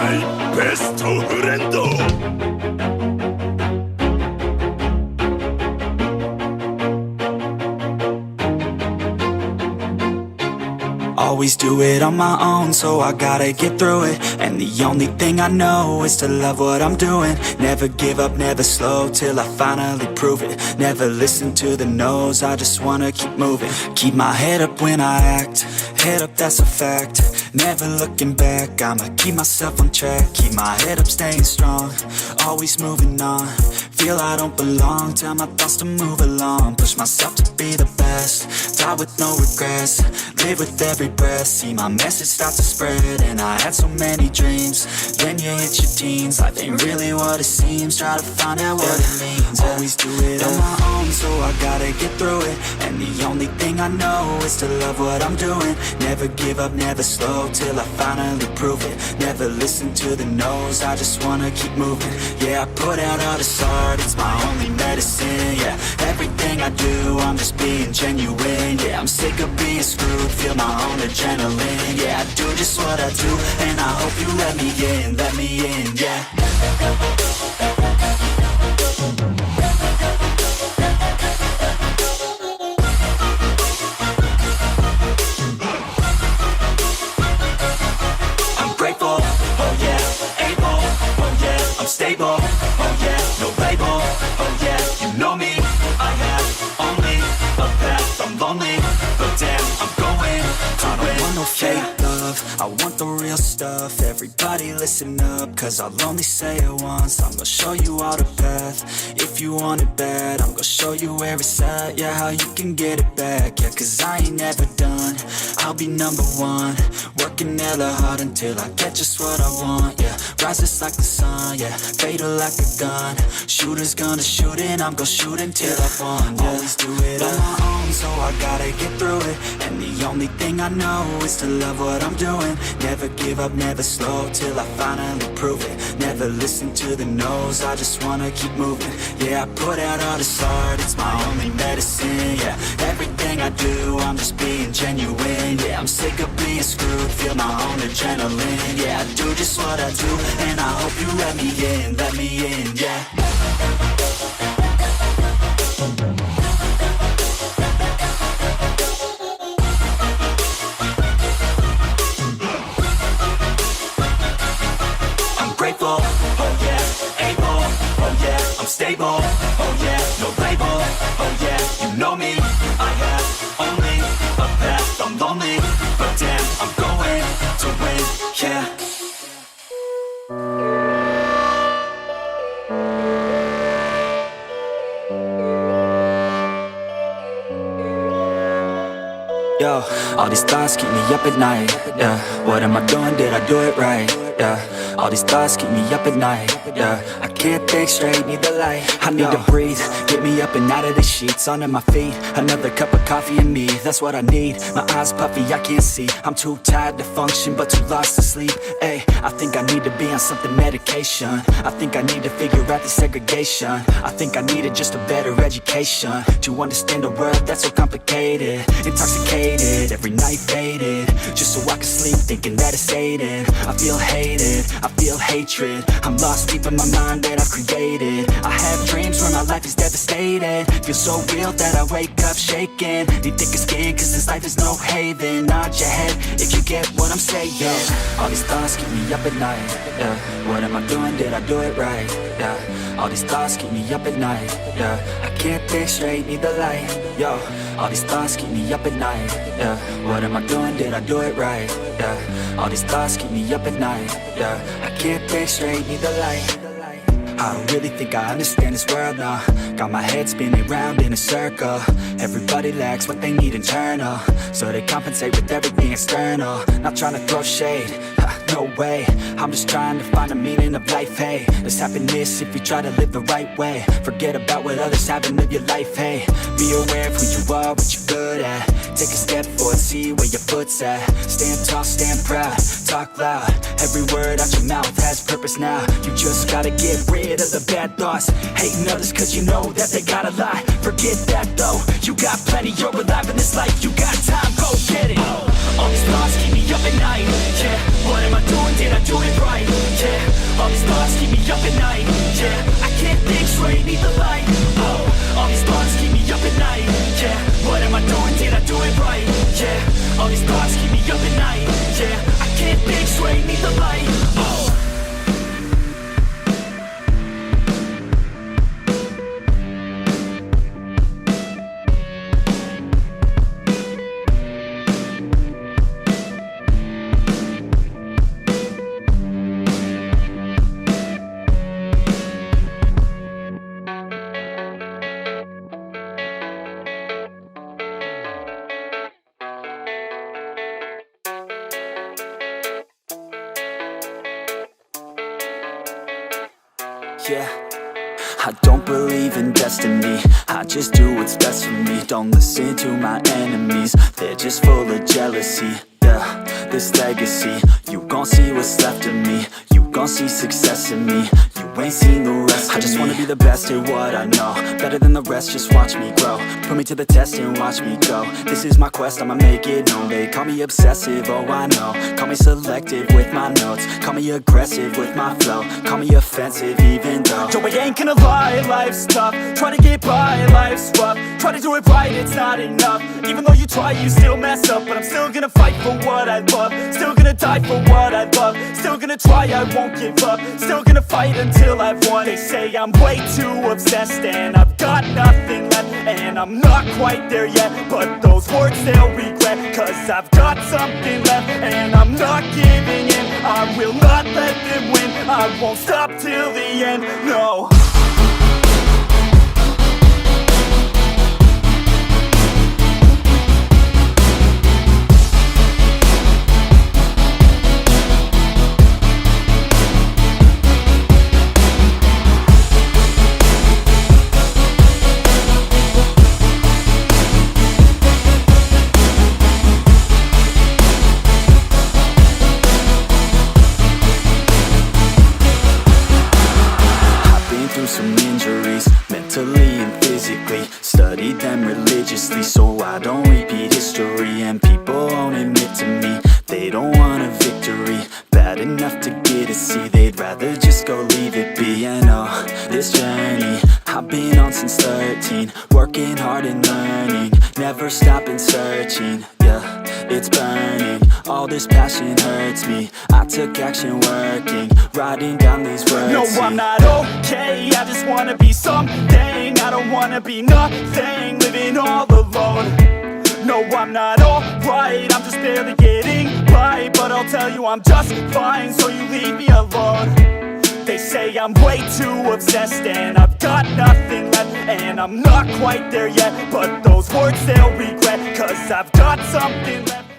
ないベストフレンド。Always do it on my own, so I gotta get through it. And the only thing I know is to love what I'm doing. Never give up, never slow, till I finally prove it. Never listen to the no's, I just wanna keep moving. Keep my head up when I act, head up, that's a fact. Never looking back, I'ma keep myself on track. Keep my head up, staying strong, always moving on. Feel I don't belong, tell my thoughts to move along. Push myself to be the best, die with no regrets. Live with every breath, see my message start to spread. And I had so many dreams, then you hit your teens. Life ain't really what it seems, try to find out what it means. Always do it on my own, so I gotta get through it. And the only thing I know is to love what I'm doing. Never give up, never slow, till I finally prove it. Never listen to the no's, I just wanna keep moving. Yeah, I put out all this art, it's my only medicine. Yeah, everything I do, I'm just being genuine. Yeah, I'm sick of being screwed, feel my own adrenaline. Yeah, I do just what I do, and I hope you let me in, yeah. I'm grateful, oh yeah, able, oh yeah, I'm stable, oh yeah, no label, oh yeah, you know me, I have only a path, I'm lonely, but damn, I'm going to win. I don't want no fake love, I want the real stuff. Everybody listen up, cause I'll only say it once. I'm gonna show you all the path, if you want it bad. I'm gonna show you where it's at, yeah, how you can get it back. Yeah, cause I ain't never done, I'll be number one. Working hella hard until I get just what I want, yeah. Rises like the sun, yeah, fatal like a gun. Shooter's gonna shoot and I'm gonna shoot until I won, yeah. Always do it on my own, so I gotta get through it. And the only thing I know is to love what I'm doing. Never give up, never slow, till I finally prove it. Never listen to the no's, I just wanna keep moving. Yeah, I put out all this art, it's my only medicine. Yeah, everything I do, I'm just being genuine. Yeah, I'm sick of being screwed, feel my own adrenaline. Yeah, I do just what I do, and I hope you let me in, yeah. Grateful, oh yeah, able, oh yeah, I'm stable, oh yeah, no label, oh yeah, you know me, I have only a path, I'm lonely, but damn, I'm going to win, yeah. Yo, all these thoughts keep me up at night, yeah. What am I doing, did I do it right, yeah. All these thoughts keep me up at night, yeah. I can't think straight, need the light. I need to breathe, get me up and out of the sheets. Onto my feet, another cup of coffee and me, that's what I need. My eyes puffy, I can't see, I'm too tired to function, but too lost to sleep. Ay, I think I need to be on something medication. I think I need to figure out the segregation. I think I needed just a better education to understand a world that's so complicated. Intoxicated, every night faded, just so I can sleep thinking that it's hated. I feel hated, I feel hatred, I'm lost deep in my mind that I've created. I have dreams where my life is devastated, feel so real that I wake up shaking. Need thicker skin cause this life is no haven. Nod your head if you get what I'm saying. All these thoughts keep me up at night, yeah. What am I doing, did I do it right, yeah. All these thoughts keep me up at night, yeah. I can't think straight, need the light, yo. All these thoughts keep me up at night, yeah. What am I doing, did I do it right, yeah. All these thoughts keep me up at night, yeah. I can't think straight, need the light. I don't really think I understand this world now. Got my head spinning round in a circle. Everybody lacks what they need internal, so they compensate with everything external. Not trying to throw shade, no way. I'm just trying to find the meaning of life, hey. There's happiness if you try to live the right way. Forget about what others have and live your life, hey. Be aware of who you are, what you're good at. Take a step forward, see where your foot's at. Stand tall, stand proud, talk loud. Every word out your mouth has purpose now. You just gotta get rid of the bad thoughts. Hating others cause you know that they gotta lie. Forget that though, you got plenty, you're alive in this life. You got time, go get it. All these thoughts keep me up at night, yeah. What am I doing, did I do it right, yeah. me up at night. Yeah, I can't think straight, need the light. Oh, all these thoughts keep me up at night. Yeah, what am I doing, did I do it right? Yeah, all these thoughts keep me up at night. Yeah, I can't think straight, need the light. Oh. Yeah, I don't believe in destiny, I just do what's best for me. Don't listen to my enemies, they're just full of jealousy. Yeah, this legacy, you gon' see what's left of me. You gon' see success in me, you ain't seen the rest of me. I just wanna be the best at what I know, better than the rest, just watch me grow. Put me to the test and watch me go. This is my quest, I'ma make it known. They call me obsessive, oh I know. Call me selective with my notes, call me aggressive with my flow. Call me offensive even though yo, I ain't gonna lie, life's tough. Try to get by, life's rough. Try to do it right, it's not enough. Even though you try, you still mess up. But I'm still gonna fight for what I love, still gonna die for what I love, still gonna try, I won't give up, still gonna fight until I've won. They say I'm way too obsessed and I've got nothing left, and I'm not quite there yet, but those words they'll regret, cause I've got something left and I'm not giving in. I will not let them win, I won't stop till the end, no. Some injuries, mentally and physically. Studied them religiously so I don't repeat history. And people won't admit to me they don't want a victory bad enough to get a C. They'd rather just go leave it be. And oh, this journey I've been on since 13, working hard and learning, never stopping searching. Yeah, it's burning, all this passion hurts me. I took action working, writing down these words. No, I'm not okay, I just wanna be something. I don't wanna be nothing, living all alone. No, I'm not alright, I'm just barely getting by. But I'll tell you I'm just fine, so you leave me alone. They say I'm way too obsessed and I've got nothing left, and I'm not quite there yet, but those words they'll regret, cause I've got something left.